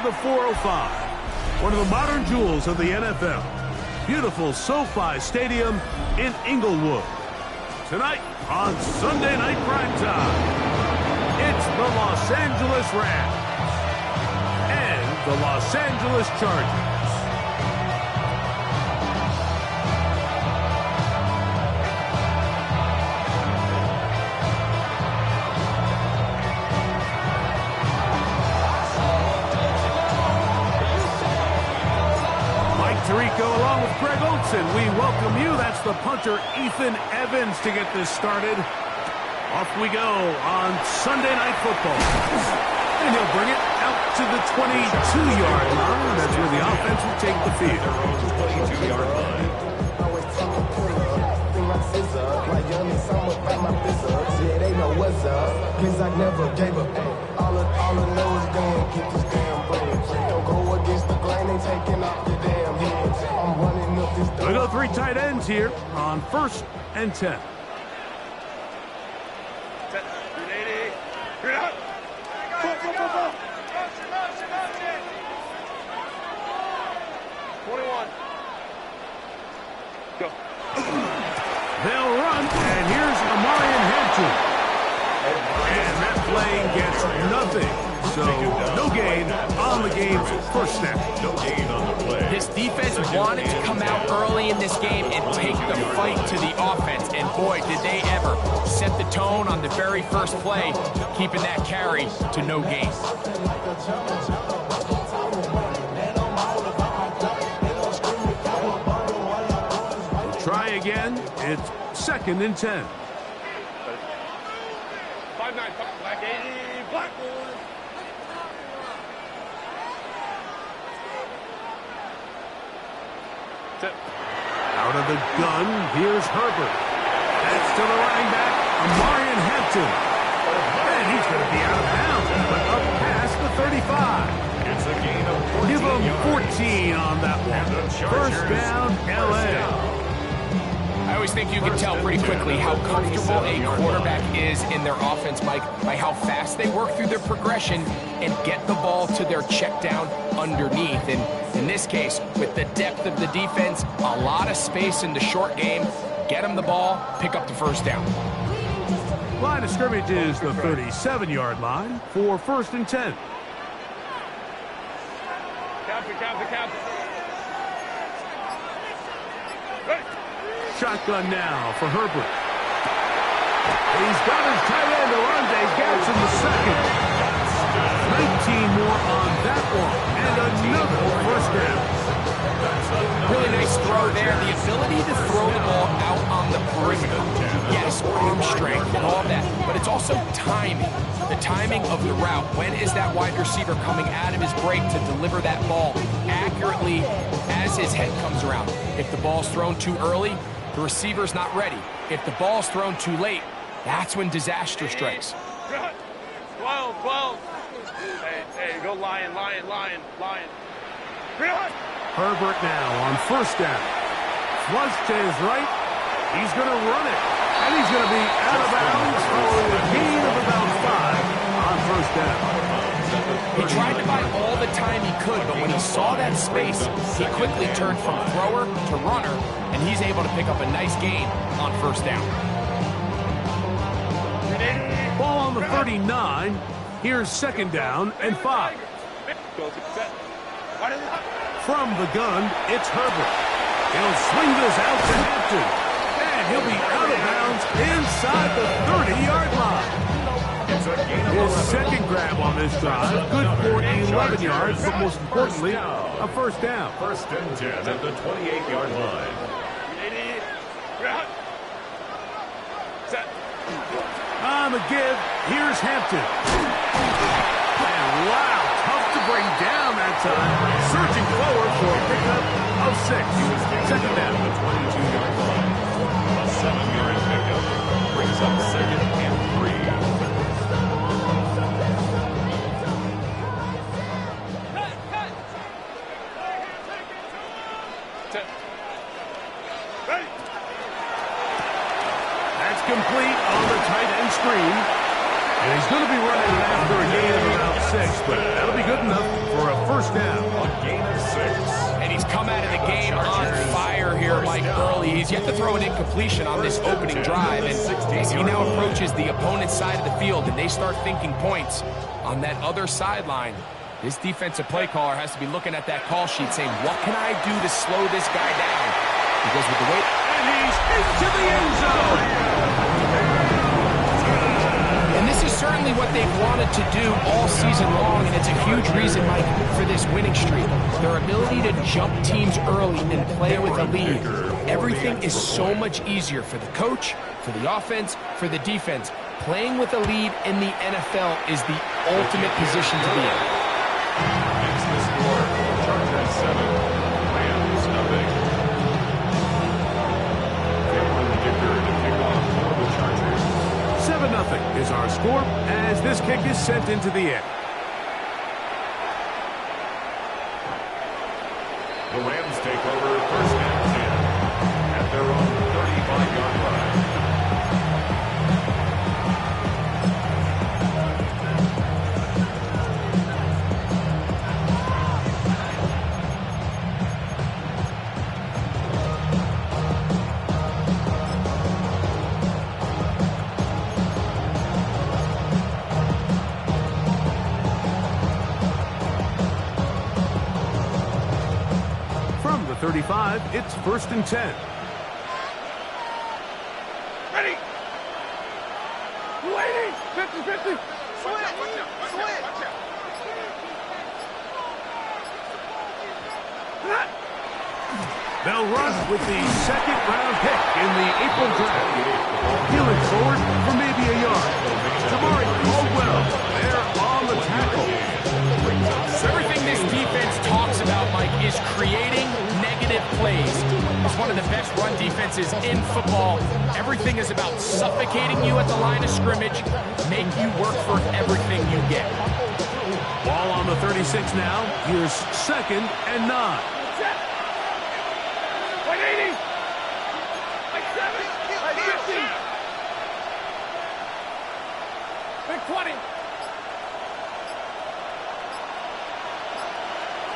the 405, one of the modern jewels of the NFL. Beautiful SoFi Stadium in Inglewood. Tonight on Sunday Night Primetime, it's the Los Angeles Rams and the Los Angeles Chargers. Along with Greg Olson, we welcome you. That's the punter, Ethan Evans, to get this started. Off we go on Sunday Night Football. And he'll bring it out to the 22-yard line. That's where the offense will take the field. 22-yard line. Yeah, they know what's up. Cause I never gave up. All I know is gonna get this damn bread. Don't go against the grain, they taking off your damn heads. I'm running up this. We go three tight ends here on 1st and 10. Set. 380. You're out. Go. 21. Go. They'll run, and here's Amarian Hampton. And that play gets nothing. So no gain on the game's first snap. No gain on the play. This defense wanted to come out early in this game and take the fight to the offense. And boy, did they ever set the tone on the very first play, keeping that carry to no gain. Try again. It's 2nd and 10. 5-9, black 80, black one. Set. Out of the gun, here's Herbert. That's to the running back, Amarian Hampton. And he's going to be out of bounds, but up past the 35. It's a gain of 14 Give him yards. 14 on that one. First down, L.A. I always think you can tell pretty quickly how comfortable a quarterback is in their offense, Mike, by how fast they work through their progression and get the ball to their check down underneath. And in this case, with the depth of the defense, a lot of space in the short game, get them the ball, pick up the first down. Line of scrimmage is the 37-yard line for 1st and 10. Cap. Shotgun now for Herbert. He's got his tight end, Orlando Gadsden the second. 19 more on that one, and another first down. Really nice throw there. The ability to throw the ball out on the perimeter. Yes, arm strength and all that, but it's also timing. The timing of the route. When is that wide receiver coming out of his break to deliver that ball accurately as his head comes around? If the ball's thrown too early, the receiver's not ready. If the ball's thrown too late, that's when disaster strikes. 12. Hey, go lion. Herbert now on 1st down. Flush to his right. He's going to run it. And he's going to be out of bounds for a gain of about 5 on 1st down. He tried to buy all the time he could, but when he saw that space, he quickly turned from thrower to runner, and he's able to pick up a nice gain on 1st down. Ball on the 39. Here's 2nd down and 5. From the gun, it's Herbert. He'll swing this out to Hampton. And he'll be out of bounds inside the 30-yard line. His second grab on this drive. Good for 11 yards, but most importantly, a first down. 1st and 10 at the 28-yard line. Set. On the give, here's Hampton. And wow, tough to bring down that time. Searching forward for a pickup of 6. 2nd down. The 22-yard line. A 7-yard pickup brings up 2nd and 3. That's complete on the tight end screen. And he's going to be running after a gain of about 6, but that'll be good enough for a first first down. A gain of 6. And he's come out of the game on fire here, Mike, early. He's yet to throw an incompletion on this opening drive. And as he now approaches the opponent's side of the field and they start thinking points on that other sideline, this defensive play caller has to be looking at that call sheet saying, what can I do to slow this guy down? Because with the way... And he's into the end zone. And this is certainly what they've wanted to do all season long, and it's a huge reason, Mike, for this winning streak. Their ability to jump teams early and play with a lead. Everything is so much easier for the coach, for the offense, for the defense. Playing with a lead in the NFL is the ultimate position to be in. It's the score. Chargers 7, Rams nothing. Cameron Dicker to kick off for the Chargers. 7-0 is our score as this kick is sent into the air. The Rams take over first and 10 at their own 35-yard line. From the 35, it's first and 10. Ready. 280. 50-50. Switch. They'll run with the second-round pick in the April draft. Peeling forward for maybe a yard. Jamari Caldwell there on the tackle. Everything this defense talks about, Mike, is creating negative plays. It's one of the best run defenses in football. Everything is about suffocating you at the line of scrimmage, make you work for everything you get. Ball on the 36 now. Here's second and 9. 180. Like 7. Like 50. Big 20.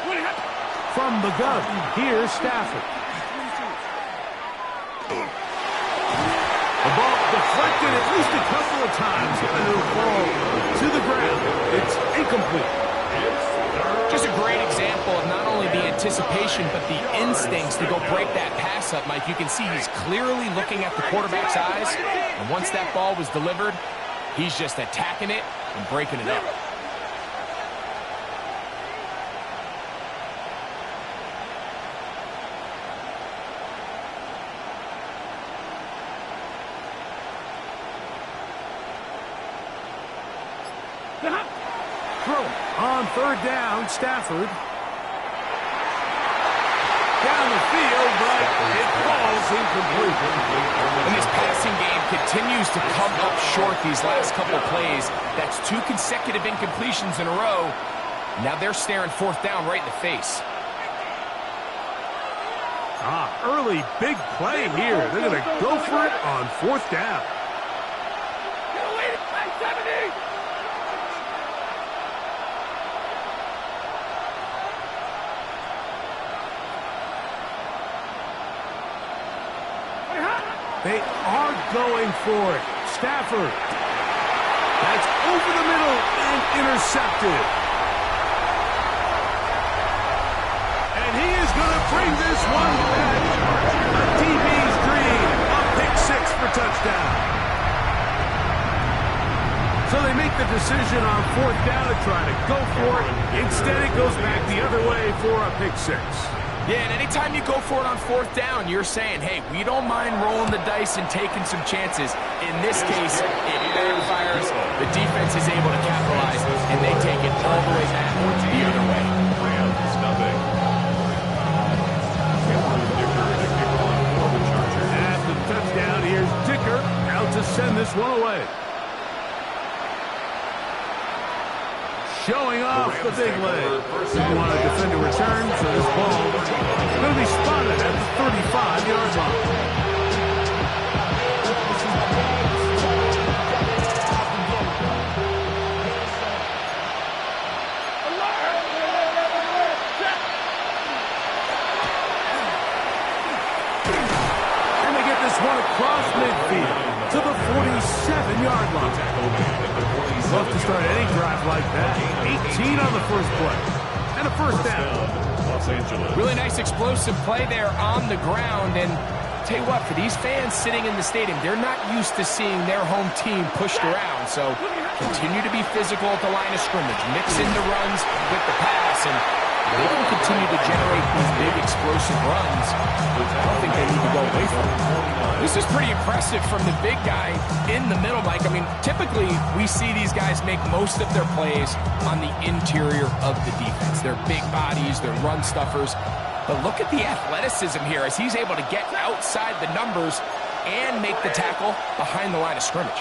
20. From the gun, here's Stafford. The ball deflected at least a couple of times, and it'll fall to the ground. It's incomplete. Just a great example of not only the anticipation, but the instincts to go break that pass up, Mike. You can see he's clearly looking at the quarterback's eyes, and once that ball was delivered, he's just attacking it and breaking it up. Throw on third down, Stafford. Down the field, but it falls incomplete. And this passing game continues to come up short these last couple of plays. That's 2 consecutive incompletions in a row. Now they're staring fourth down right in the face. Early big play here. They're going to go for it on fourth down. They are going for it. Stafford. That's over the middle and intercepted. And he is going to bring this one back. A DB's dream. A pick 6 for touchdown. So they make the decision on fourth down to try to go for it. Instead, it goes back the other way for a pick 6. Yeah, and anytime you go for it on fourth down, you're saying, hey, we don't mind rolling the dice and taking some chances. In this case, it backfires. The defense is able to capitalize, and they take it all the way back the other way. Rams nothing. Cameron Dicker to kick off for the Chargers. After the touchdown, here's Dicker out to send this one away. Showing off the big leg. Didn't want to defend a return, so this ball going to be spotted at the 35-yard line. Love to start any drive like that. 18 on the first play. And a first down. Los Angeles. Really nice explosive play there on the ground. And tell you what, for these fans sitting in the stadium, they're not used to seeing their home team pushed around. So continue to be physical at the line of scrimmage. Mix in the runs with the pass. And they can continue to generate these big explosive runs. I don't think they need to go away from it. This is pretty impressive from the big guy in the middle, Mike. I mean, typically we see these guys make most of their plays on the interior of the defense. They're big bodies, they're run stuffers. But look at the athleticism here as he's able to get outside the numbers and make the tackle behind the line of scrimmage.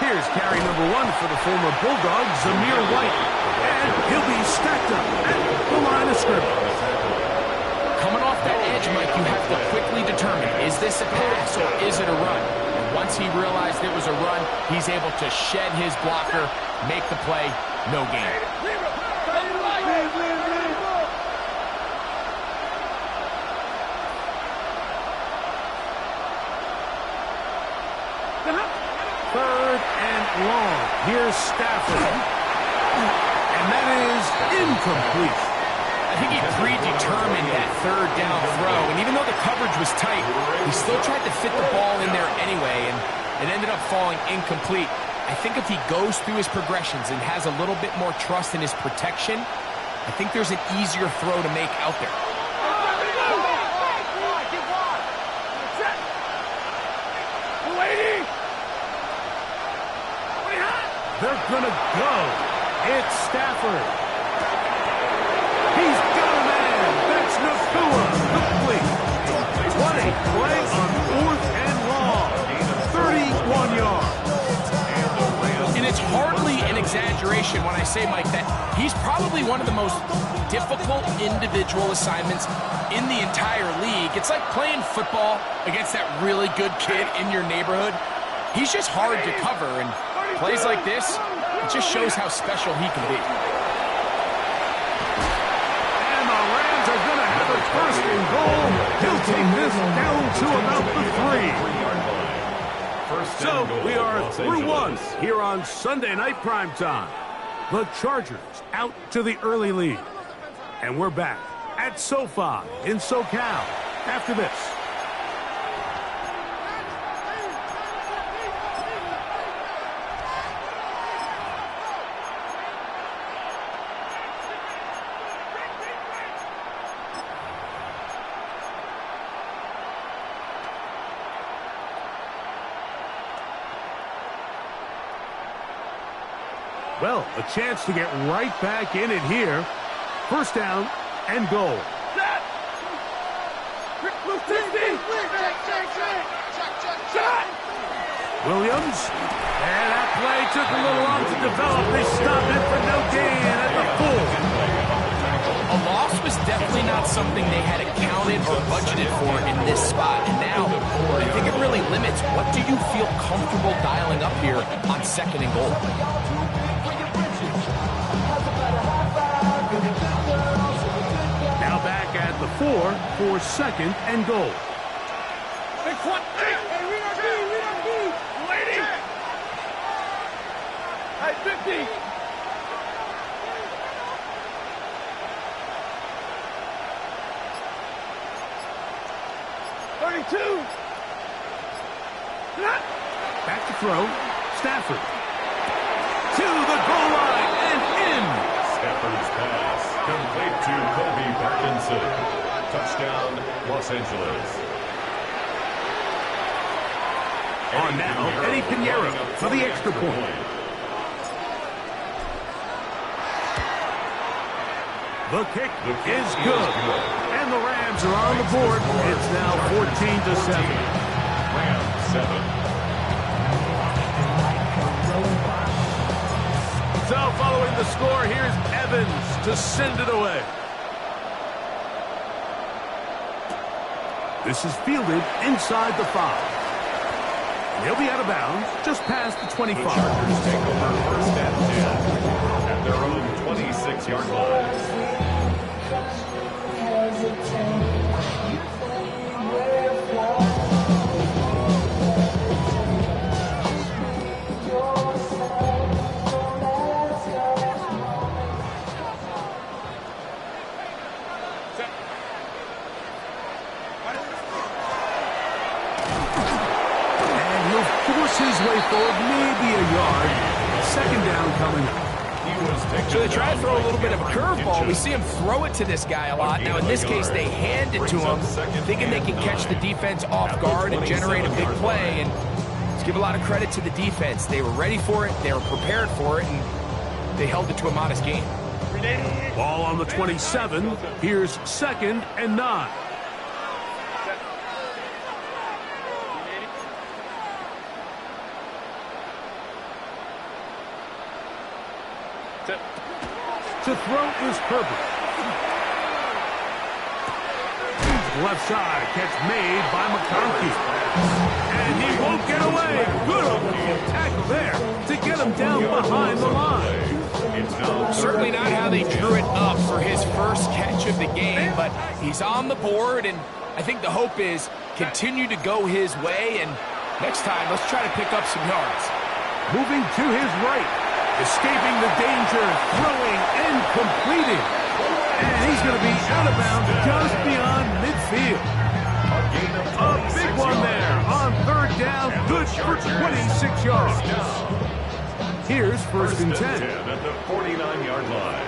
Here's carry number 1 for the former Bulldog, Zamir White. And he'll be stacked up at the line of scrimmage. Coming off that edge, Mike, you have to quickly determine, is this a pass or is it a run? And once he realized it was a run, he's able to shed his blocker, make the play, no gain. Third and long. Here's Stafford. And that is incomplete. I think he predetermined that third down throw, and even though the coverage was tight, he still tried to fit the ball in there anyway, and it ended up falling incomplete. I think if he goes through his progressions and has a little bit more trust in his protection, I think there's an easier throw to make out there. They're gonna go. It's Stafford. He's got a man. That's Nakua. Complete. What a play on 4th and long. 31 yards. And it's hardly an exaggeration when I say, Mike, that he's probably one of the most difficult individual assignments in the entire league. It's like playing football against that really good kid in your neighborhood. He's just hard to cover, and plays like this, it just shows how special he can be. And the Rams are going to have a first and goal. He'll take this down to about the 3. So we are through 1 here on Sunday Night Primetime. The Chargers out to the early lead. And we're back at SoFi in SoCal after this. Well, a chance to get right back in it here. First down and goal. Williams. And that play took a little long to develop. They stopped it for no gain at the 4. A loss was definitely not something they had accounted or budgeted for in this spot. And now, I think it really limits what do you feel comfortable dialing up here on 2nd and goal. Now back at the 4 for 2nd and goal. Big one. Hey, we don't need. Lady. Hey, 50. Back to throw. Stafford. To the goal line and in. Stafford's pass complete to Kobe Parkinson. Touchdown, Los Angeles. On now, Eddie Pinheiro for the extra point. The kick is good. And the Rams are on the board. It's now 14-7. Rams 7. So following the score, here's Evans to send it away. This is fielded inside the 5. And he'll be out of bounds just past the 25. The Chargers take over first and 10 at their own 26-yard line. his way forward, maybe a yard. Second down coming up. So they try to throw a little bit of a curveball. We see him throw it to this guy a lot. Now, in this case, they hand it to him, thinking they can catch the defense off guard and generate a big play. And let's give a lot of credit to the defense. They were ready for it, they were prepared for it, and they held it to a modest gain. Ball on the 27. Here's 2nd and 9. To throw is Herbert. Left side, catch made by McConkey. And he won't get away. Good tackle there to get him down behind the line. Certainly not how they drew it up for his first catch of the game, but he's on the board, and I think the hope is continue to go his way, and next time, let's try to pick up some yards. Moving to his right, escaping the danger, throwing and completing. And he's going to be out of bounds just beyond midfield. A big one there on 3rd down, good for 26 yards. Here's 1st and 10. At the 49-yard line.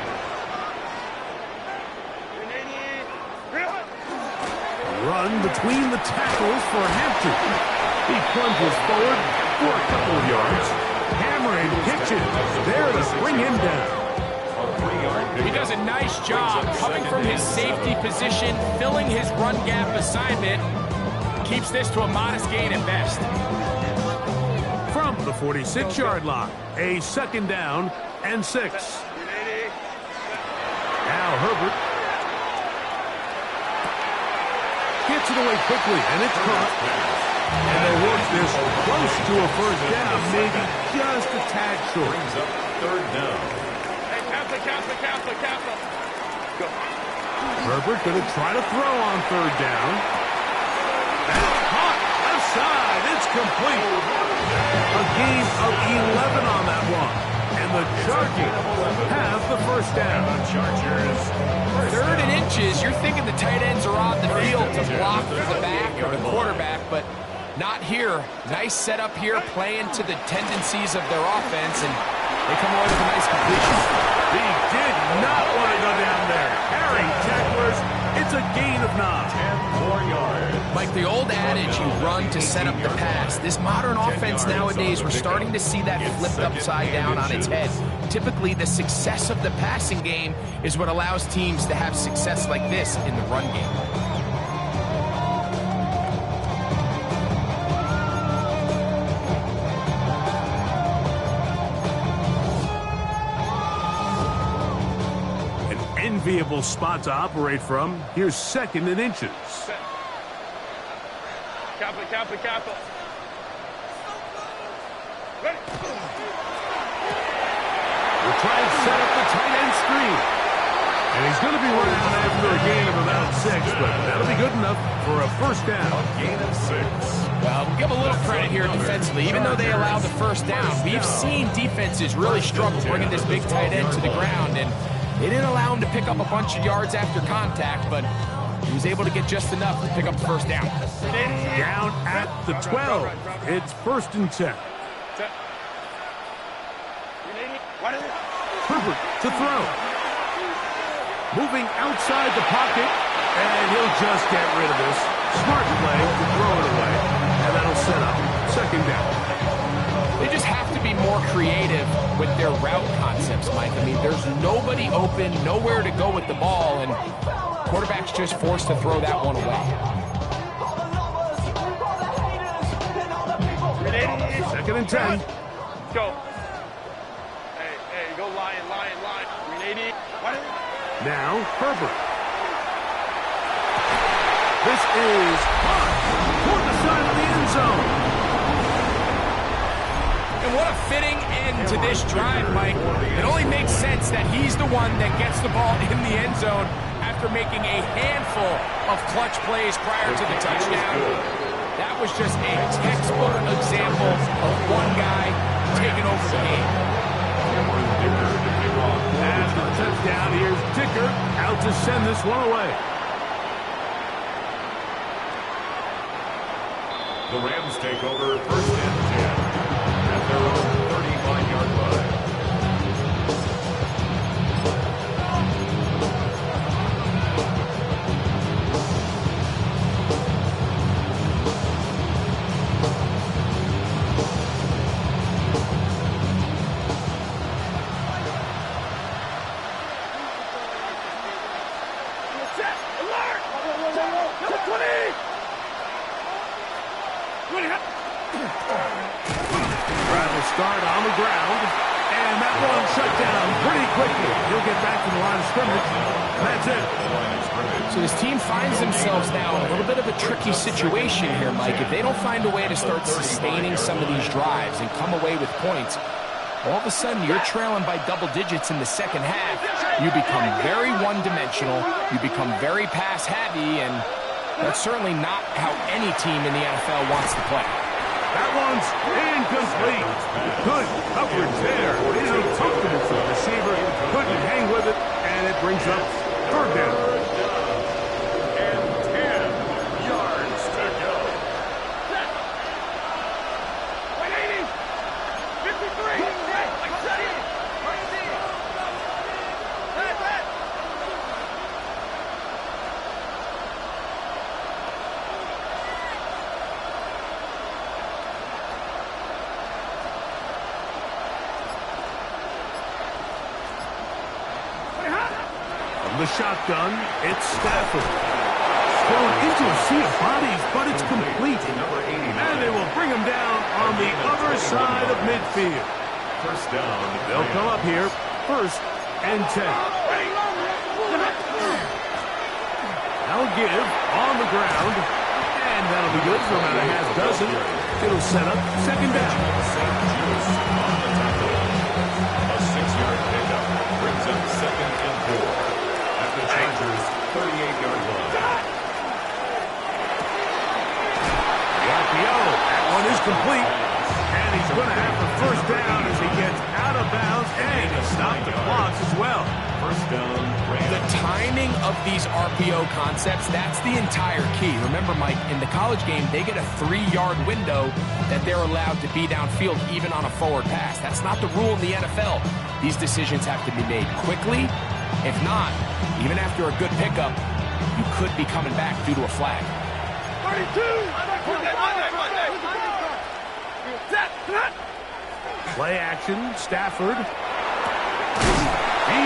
Run between the tackles for Hampton. He plunges forward for a couple of yards. Hammering pitches there to bring him down. He does a nice job coming from his safety position, filling his run gap assignment. Keeps this to a modest gain at best. From the 46-yard line, a 2nd down and 6. Now Herbert gets it away quickly, and it's caught. And they work this close to a 1st down, maybe just a tad short. Brings up 3rd down. Go. Herbert going to try to throw on 3rd down. That's caught. Left side. It's complete. A gain of 11 on that one. And the Chargers have the 1st down. Chargers. 3rd and inches, you're thinking the tight ends are on the field to block the back or the quarterback, but not here. Nice setup here, playing to the tendencies of their offense, and they come away with a nice completion. He did not want to go down there. Carrying tacklers, it's a gain of 9. 10 more yards. Like the old adage, you run to set up the pass. This modern offense nowadays, we're starting to see that flipped upside down on its head. Typically, the success of the passing game is what allows teams to have success like this in the run game. Enviable spot to operate from. Here's 2nd and inches. Capo. We'll try and set up the tight end screen. And he's going to be running out after a gain of about 6, but that'll be good enough for a 1st down. A gain of 6. Well, we'll give a little credit here defensively. Even though they allowed the 1st down, we've seen defenses really struggle bringing this big tight end to the ground, and they didn't allow him to pick up a bunch of yards after contact, but he was able to get just enough to pick up the 1st down. Down at the 12. It's 1st and 10. Herbert to throw. Moving outside the pocket, and he'll just get rid of this. Smart play to throw it away, and that'll set up 2nd down. They just have to be more creative with their route concepts, Mike. I mean, there's nobody open, nowhere to go with the ball, and quarterback's just forced to throw that one away. 2nd and 10. Go. Hey, go line. 380. Now, Herbert. This is caught toward the side of the end zone. And what a fitting end to this drive, Mike. It only makes sense that he's the one that gets the ball in the end zone after making a handful of clutch plays prior to the touchdown. That was just a textbook example of one guy taking over the game. After the touchdown, here's Dicker out to send this one away. The Rams take over 1st and 10 at their own 35-yard line. Start on the ground, and that one shut down pretty quickly. He'll get back to the line of scrimmage. That's it. So this team finds themselves now in a little bit of a tricky situation here, Mike. If they don't find a way to start sustaining some of these drives and come away with points, all of a sudden you're trailing by double digits in the second half. You become very one-dimensional. You become very pass-heavy, and that's certainly not how any team in the NFL wants to play. That one's incomplete. Good coverage there. It is uncomfortable for the receiver. Couldn't hang with it, and it brings up 3rd down. And 10 yards to go. 180. 53. The shotgun, it's Stafford. Thrown into a sea of bodies, but it's complete. And they will bring him down on the other side of midfield. 1st down. They'll come up here, 1st and 10. They'll give on the ground, and that'll be good for about a half dozen. It'll set up 2nd down. A 6-yard pickup brings up 2nd and 4. The Chargers 38-yard line. The RPO, that one is complete. And he's going to have the 1st down as he gets out of bounds and to stop the clock as well. 1st down. The timing of these RPO concepts, that's the entire key. Remember, Mike, in the college game, they get a 3-yard window that they're allowed to be downfield even on a forward pass. That's not the rule in the NFL. These decisions have to be made quickly. If not, even after a good pickup, you could be coming back due to a flag. 32. Play action, Stafford. He's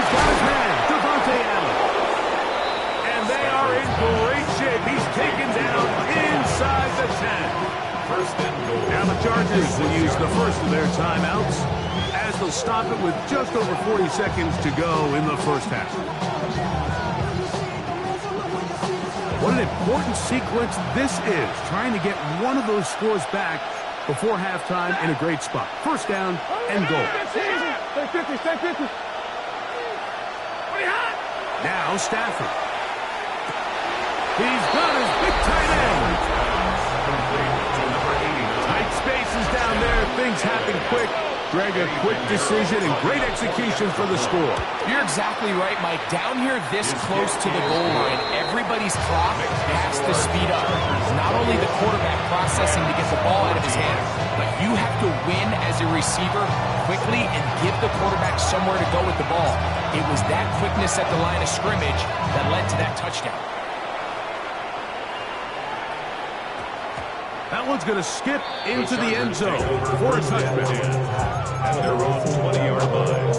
got his man, Devontae Allen. And they are in great shape. He's taken down inside the 10. 1st and goal. Now the Chargers will use the 1st of their timeouts as they'll stop it with just over 40 seconds to go in the 1st half. What an important sequence this is, trying to get one of those scores back before halftime in a great spot. 1st down and goal. Stay 50, stay 50. Now Stafford. He's got his big tight end. Tight spaces down there. Things happen quick. Greg, a quick decision and great execution for the score. You're exactly right, Mike. Down here this close to the goal line, everybody's clock has to speed up. Not only the quarterback processing to get the ball out of his hand, but you have to win as a receiver quickly and give the quarterback somewhere to go with the ball. It was that quickness at the line of scrimmage that led to that touchdown. That one's going to skip into the end zone for a touchdown. At their own 20-yard line.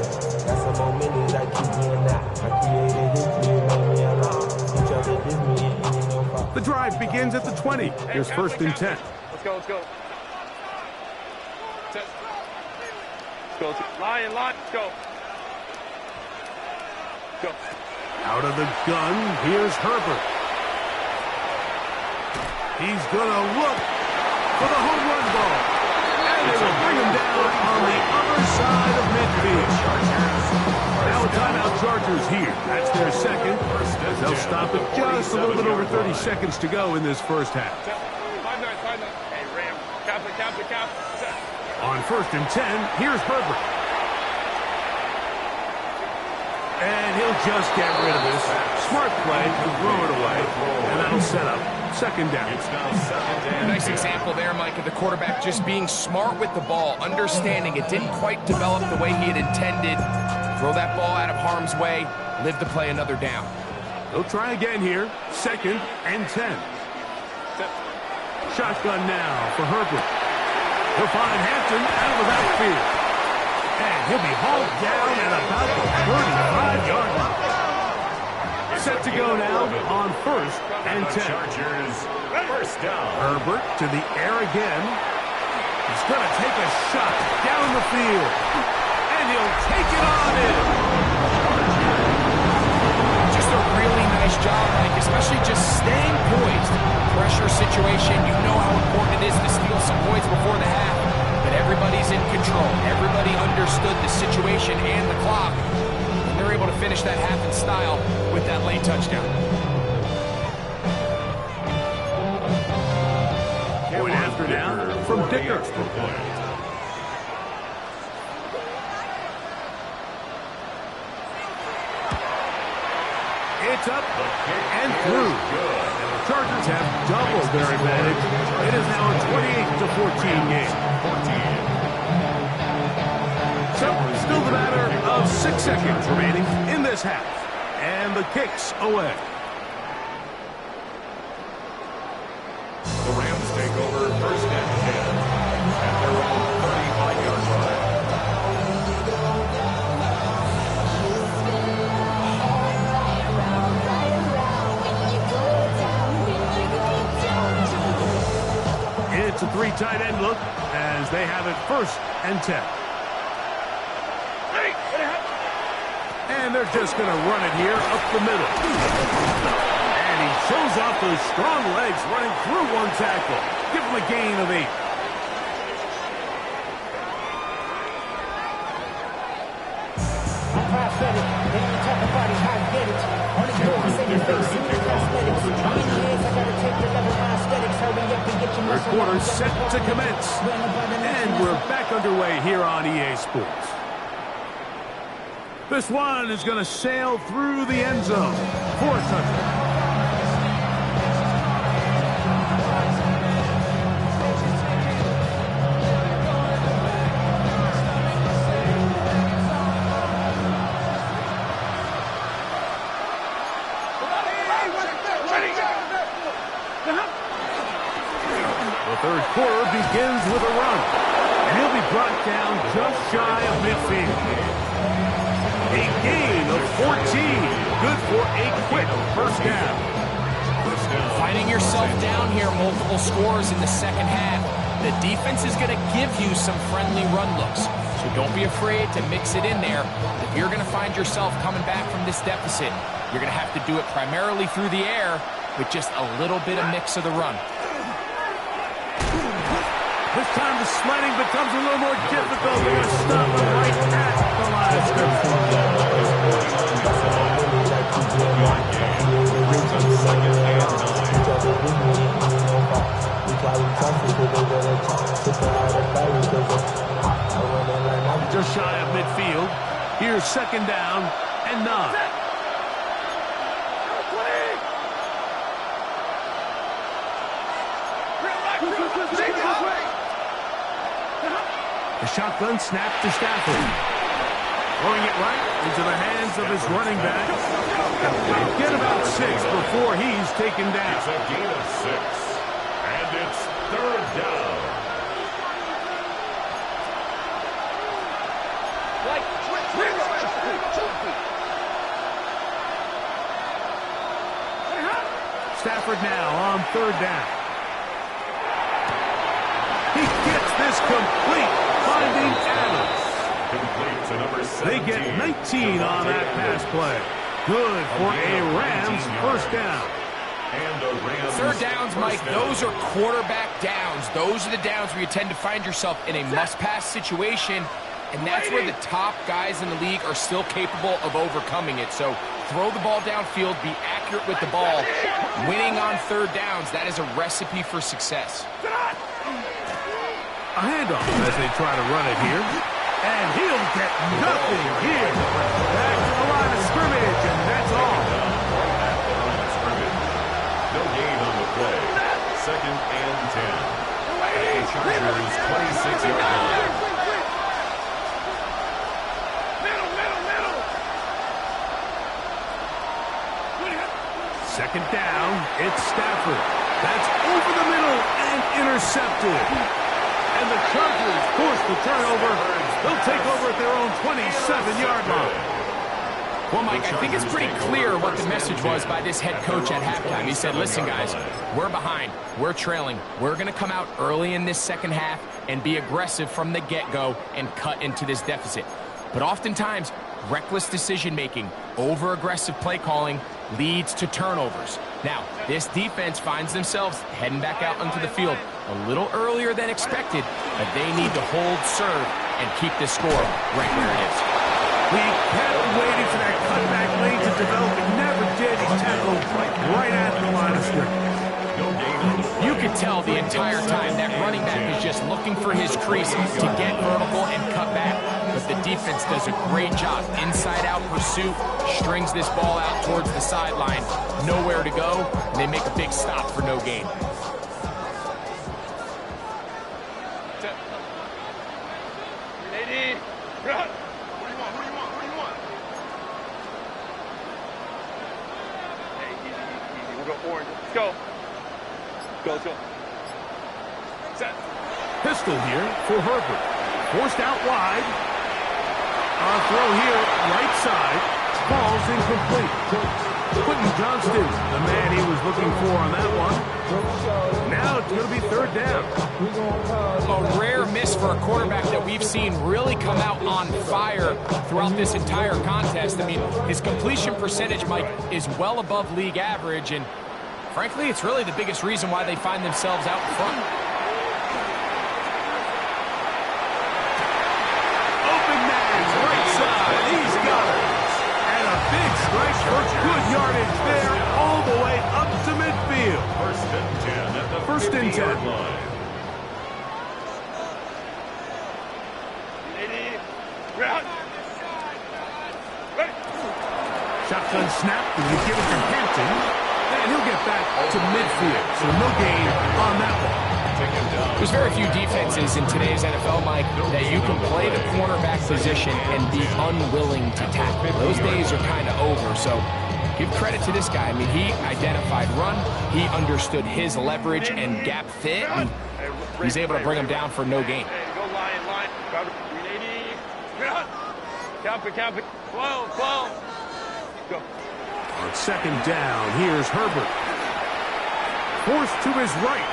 The drive begins at the 20. Here's 1st and 10. Let's go, let's go. Let's go. Line, let's go. Go. Out of the gun, here's Herbert. He's going to look for the home run ball. And they will bring him down on the other side of midfield. Now a timeout Chargers here. That's their 2nd. They'll stop it just a little bit over 30 seconds to go in this 1st half. 5-9. Hey, Ram. Cap. On 1st and 10, here's Herbert. And he'll just get rid of this. Smart play to throw it away. And that'll set up second down. It's now second down. Nice example there, Mike, of the quarterback just being smart with the ball, understanding it didn't quite develop the way he had intended. Throw that ball out of harm's way, live to play another down. He'll try again here. Second and 10. Shotgun now for Herbert. He'll find Hampton out of the backfield. And he'll be hauled down at about the 35-yard line. Set to go now on first and 10. Chargers, first down. Herbert to the air again. He's going to take a shot down the field. And he'll take it on in. Just a really nice job, Mike, especially just staying poised. Pressure situation, you know how important it is to steal some points before the half. But everybody's in control. Everybody understood the situation and the clock. And they're able to finish that half in style with that late touchdown. Point after down from Dicker. It's up and through. And the Chargers have doubled their advantage. It is now a 28-14 game. So, still the matter of 6 seconds remaining in this half. And the kick's away. The Rams take over first and 10 at their own 35-yard line. It's a 3 tight end look as they have it first and 10. And they're just going to run it here up the middle. And he shows off those strong legs running through one tackle. Give him a gain of 8. I'm prophetic. They ain't talking about it, how I get it. Only focus in your face, see the cosmetics. How many years I gotta take to level my aesthetics? Hurry up and get your Third muscle. quarter set to commence. And we're back underway here on EA Sports. This one is going to sail through the end zone for a touchdown. The third quarter begins with a run. And he'll be brought down just shy of midfield. A gain of 14. Good for a quick first down. Finding yourself down here, multiple scores in the second half. The defense is going to give you some friendly run looks. So don't be afraid to mix it in there. If you're going to find yourself coming back from this deficit, you're going to have to do it primarily through the air with just a little bit of mix of the run. This time the sledding becomes a little more difficult. They're going to stop him right at the line of scrimmage. Just shy of midfield. Here's second down and 9. The shotgun snap to Stafford. Throwing it right into the hands of his running back. He'll get about 6 before he's taken down. It's a gain of 6. And it's third down. Stafford now on third down. He gets this complete, finding Adams. Complete to number 17. They get 19 on that pass play. Good for a Rams first down. And a Rams Third downs, Mike, those are quarterback downs. Those are the downs where you tend to find yourself in a must-pass situation, and that's where the top guys in the league are still capable of overcoming it. So throw the ball downfield, be accurate with the ball. Winning on third downs, that is a recipe for success. A handoff as they try to run it here. And he'll get nothing here. Back to the line of scrimmage, and that's all. At the line of scrimmage. No gain on the play. 2nd and 10. At the Chargers' 26-yard line. Second down, it's Stafford. That's over the middle and intercepted. And the Chargers force the turnover. They'll take over at their own 27-yard line. Well, Mike, I think it's pretty clear what the message was by this head coach at halftime. He said, listen, guys, we're behind. We're trailing. We're going to come out early in this second half and be aggressive from the get-go and cut into this deficit. But oftentimes, reckless decision-making, over-aggressive play calling leads to turnovers. Now, this defense finds themselves heading back out onto the field a little earlier than expected, but they need to hold serve and keep this score right where it is. We kept waiting for that cutback lane to develop. It never did. He tackled right at the line of scrimmage. You could tell the entire time that running back is just looking for his crease to get vertical and cut back. But the defense does a great job. Inside-out pursuit, strings this ball out towards the sideline. Nowhere to go, and they make a big stop for no gain. Let's go. Set. Pistol here for Herbert. Forced out wide. On throw here, right side. Ball's incomplete. Quentin Johnston, the man he was looking for on that one. Now it's going to be third down. A rare miss for a quarterback that we've seen really come out on fire throughout this entire contest. I mean, his completion percentage, Mike, is well above league average, and frankly, it's really the biggest reason why they find themselves out in front. Open man, right side. He's got it. And a big strike for good yardage there all the way up to midfield. First and 10 at the First and 10. 50-yard line. Shotgun snap, and you give it to Hampton. And he'll get back to midfield, so no gain on that one. There's very few defenses in today's NFL, Mike, that you can play the cornerback position and be unwilling to tackle. Those days are kind of over, so give credit to this guy. I mean, he identified run, he understood his leverage and gap fit, and he's able to bring him down for no gain. Go line. Count it. 12. Go. On second down, here's Herbert. Forced to his right.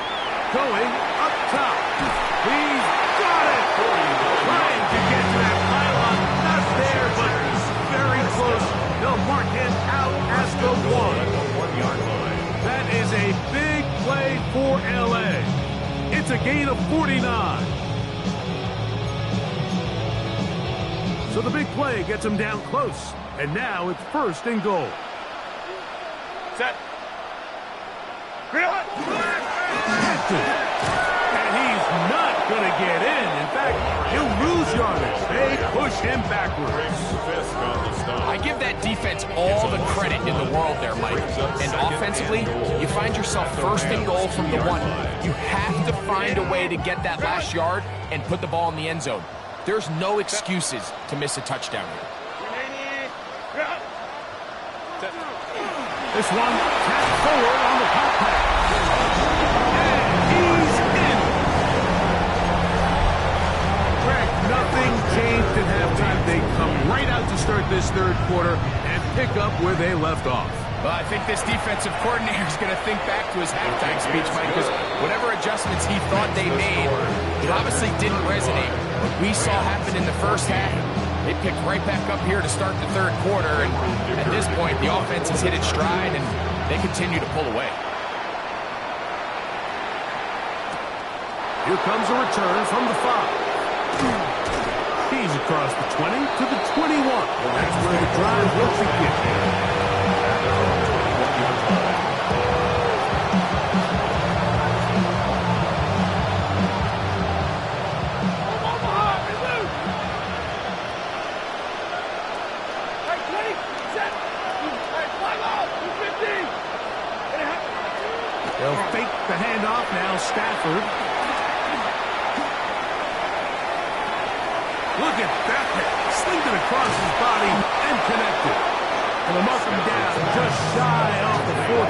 Going up top. He's got it. Trying to get to that pylon. Not there, but very close. They'll mark him out as the one. 1-yard line. That is a big play for L.A. It's a gain of 49. So the big play gets him down close. And now it's first and goal. Set. And he's not going to get in. In fact, he'll lose yardage. They push him backwards. Fisk on the stop. I give that defense all the credit in the world there, Mike. And offensively, you find yourself first and goal from the one. You have to find a way to get that last yard and put the ball in the end zone. There's no excuses to miss a touchdown here. This one tapped forward on the pop pass. And he's in. Greg, nothing changed at halftime. They come right out to start this third quarter and pick up where they left off. Well, I think this defensive coordinator is going to think back to his halftime speech, Mike, because whatever adjustments he thought they made, it obviously didn't resonate. What we saw happen in the first half, they picked right back up here to start the third quarter, and at this point, the offense has hit its stride, and they continue to pull away. Here comes a return from the 5. He's across the 20 to the 21. That's where the drive will begin. They'll fake the handoff now, Stafford. Look at that hit. Slinged it across his body and connected. And the mark him down just shy off the 40.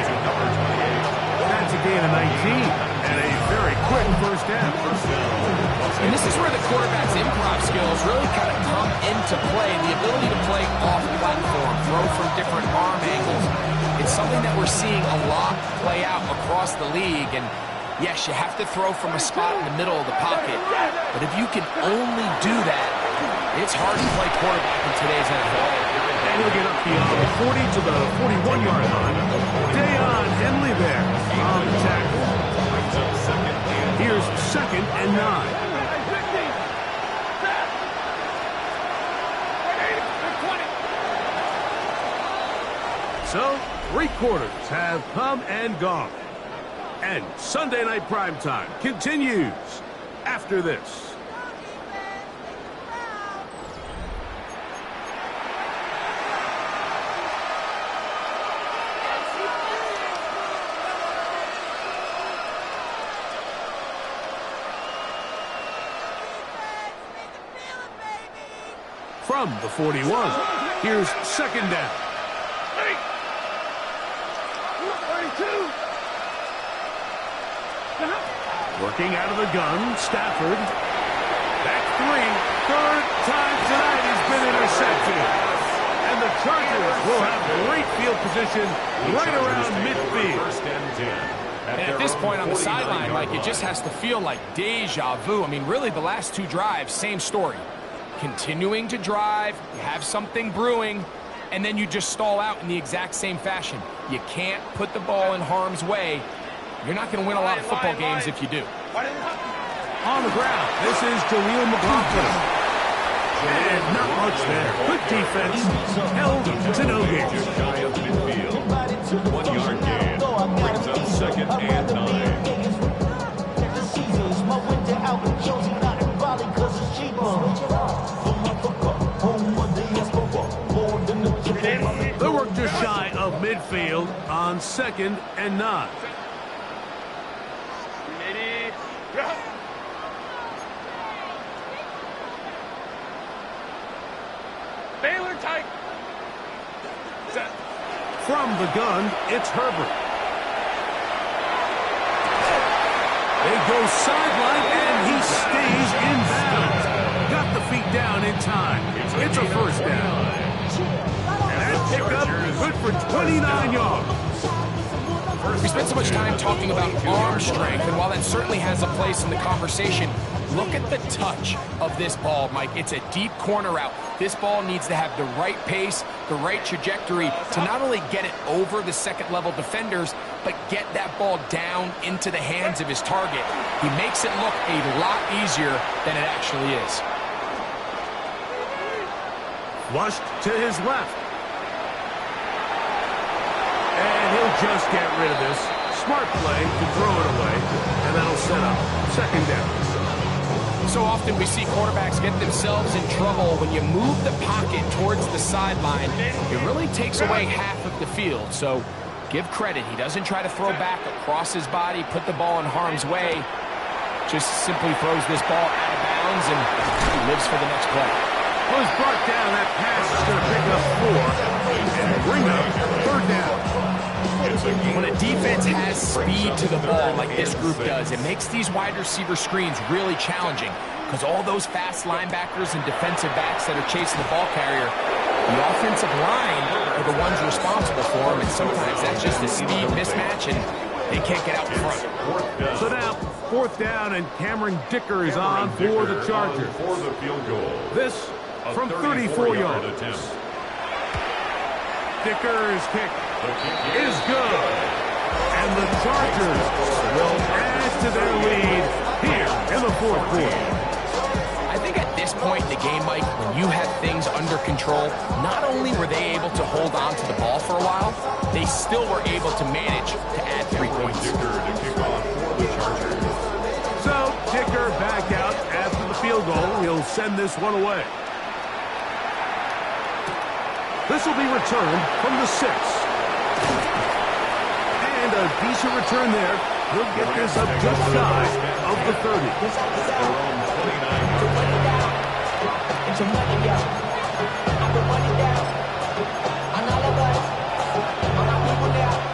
That's a gain of 19. And a very quick first down. And this is where the quarterback's improv skills really kind of come into play. The ability to play off platform, throw from different arm angles. It's something that we're seeing a lot play out across the league. And yes, you have to throw from a spot in the middle of the pocket. But if you can only do that, it's hard to play quarterback in today's NFL. And he'll get up beyond the 40 to the 41-yard line. Dayon Henley there on the tackle. Here's 2nd and 9. So, 3 quarters have come and gone. And Sunday Night Primetime continues after this. From the 41, here's 2nd down. Working out of the gun, Stafford. Back 3. 3rd time tonight he's been intercepted. And the Chargers will have great field position right around midfield. 1st and 10. And at this point on the sideline, like, it just has to feel like deja vu. I mean, really, the last 2 drives, same story. Continuing to drive, you have something brewing, and then you just stall out in the exact same fashion. You can't put the ball in harm's way. You're not going to win a lot of football games if you do. On the ground, this is Jaleel McLaughlin. And not much there. Good defense. Held to no gain. Just shy of midfield. 1 yard gain. Brings up 2nd and 9. The work just shy of midfield on 2nd and 9. Baylor tight. From the gun, it's Herbert. They go sideline, and he stays in bounds. Got the feet down in time. It's a 1st down. And that pickup good for 29 yards. We spent so much time talking about arm strength, and while that certainly has a place in the conversation, look at the touch of this ball, Mike. It's a deep corner route. This ball needs to have the right pace, the right trajectory to not only get it over the 2nd-level defenders, but get that ball down into the hands of his target. He makes it look a lot easier than it actually is. Flushed to his left. And he'll just get rid of this. Smart play to throw it away, and that'll set up 2nd down. So often we see quarterbacks get themselves in trouble when you move the pocket towards the sideline. It really takes away half of the field. So give credit. He doesn't try to throw back across his body, put the ball in harm's way. Just simply throws this ball out of bounds and lives for the next play. Was brought down. That pass is going to pick up 4 and bring up 3rd down. When a defense has speed to the ball like this group does, it makes these wide receiver screens really challenging because all those fast linebackers and defensive backs that are chasing the ball carrier, the offensive line are the ones responsible for them, and sometimes that's just a speed mismatch, and they can't get out in front. So now, 4th down, and Cameron Dicker is on for the Chargers. For the field goal. This from 34 yards. Dicker's kick is good. And the Chargers will add to their lead here in the 4th quarter. I think at this point in the game, Mike, when you have things under control, not only were they able to hold on to the ball for a while, they still were able to manage to add 3 points. Dicker to kick off for the Chargers. So Dicker back out after the field goal. He'll send this one away. This will be returned from the 6. And a decent return there. He'll get this up just shy of the 30. Their own 29. It's your money, yo. I put money down on all of us, on our people now.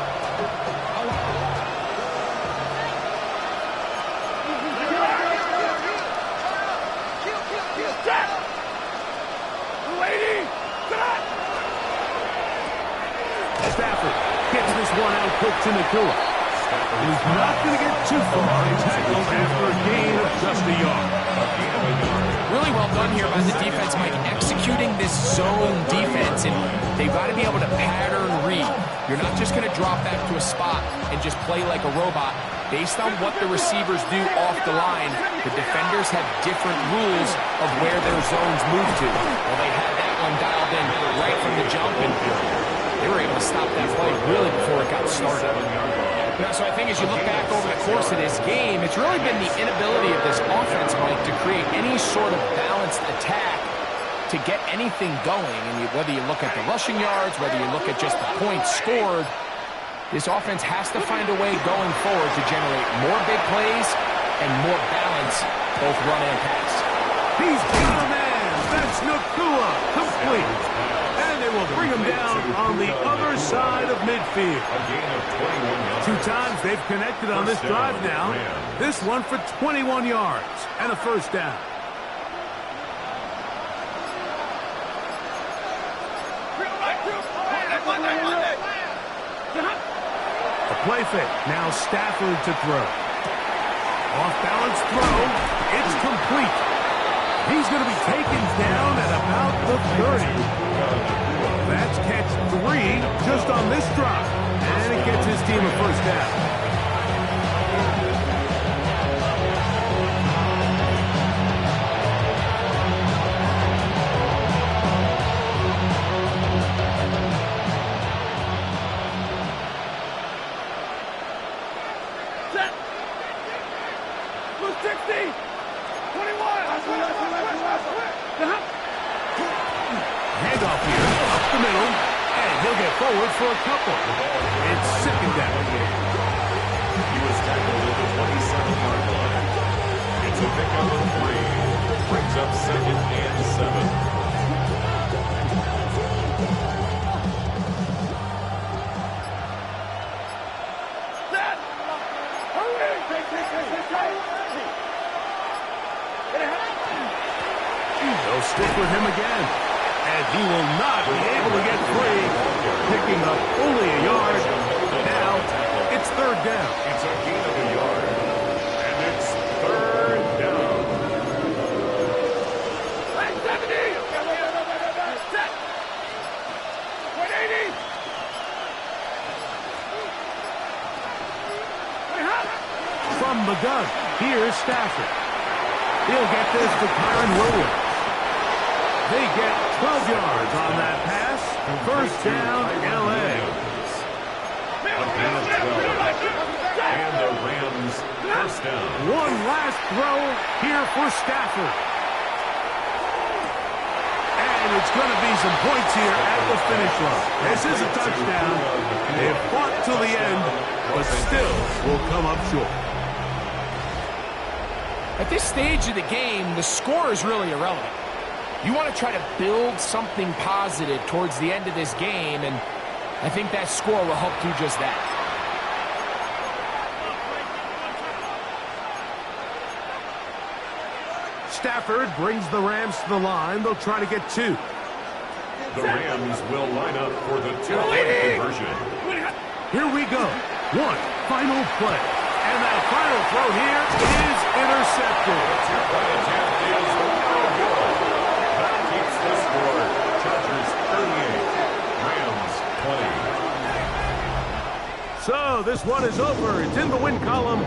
Stafford gets this one out quick to Nakua. He's not going to get too far. He tackles after a gain of just a yard. Really well done here by the defense, Mike, executing this zone defense, and they've got to be able to pattern read. You're not just going to drop back to a spot and just play like a robot. Based on what the receivers do off the line, the defenders have different rules of where their zones move to. Well, they had that one dialed in right from the jump, and they were able to stop that play really before it got started. So I think as you look back over the course of this game, it's really been the inability of this offense, Mike, to create any sort of balanced attack to get anything going. And whether you look at the rushing yards, whether you look at just the points scored, this offense has to find a way going forward to generate more big plays and more balance, both run and pass. He's got a man. That's Nakua, complete. And they will bring him down on the other side of midfield. A gain of 21 yards. 2 times they've connected on this drive now. This one for 21 yards and a first down. A play fake. Now Stafford to throw. Off-balance throw. It's complete. He's going to be taken down at about the 30. That's catch 3 just on this drive. And it gets his team a first down. Handoff here, up the middle, and he'll get forward for a couple. It's second down. He was tackled at the 27-yard line. It's a pickup of 3. Brings up second and 7. They'll stick with him again. And he will not be able to get free. Picking up only a yard. Now, it's third down. It's a gain of a yard. And it's third down. From the gun, here's Stafford. He'll get this to Kyron Williams. They get 12 yards on that pass. First down, L.A. A gain of 12. And the Rams first down. One last throw here for Stafford. And it's going to be some points here at the finish line. This is a touchdown. They've fought till the end, but still will come up short. At this stage of the game, the score is really irrelevant. You want to try to build something positive towards the end of this game, and I think that score will help do just that. Stafford brings the Rams to the line. They'll try to get 2. The Rams will line up for the 2-point conversion. Here we go. One final play. And that final throw here is intercepted. The 2-point attempt is no good. That keeps the score. Chargers 38, Rams 20. So this one is over. It's in the win column.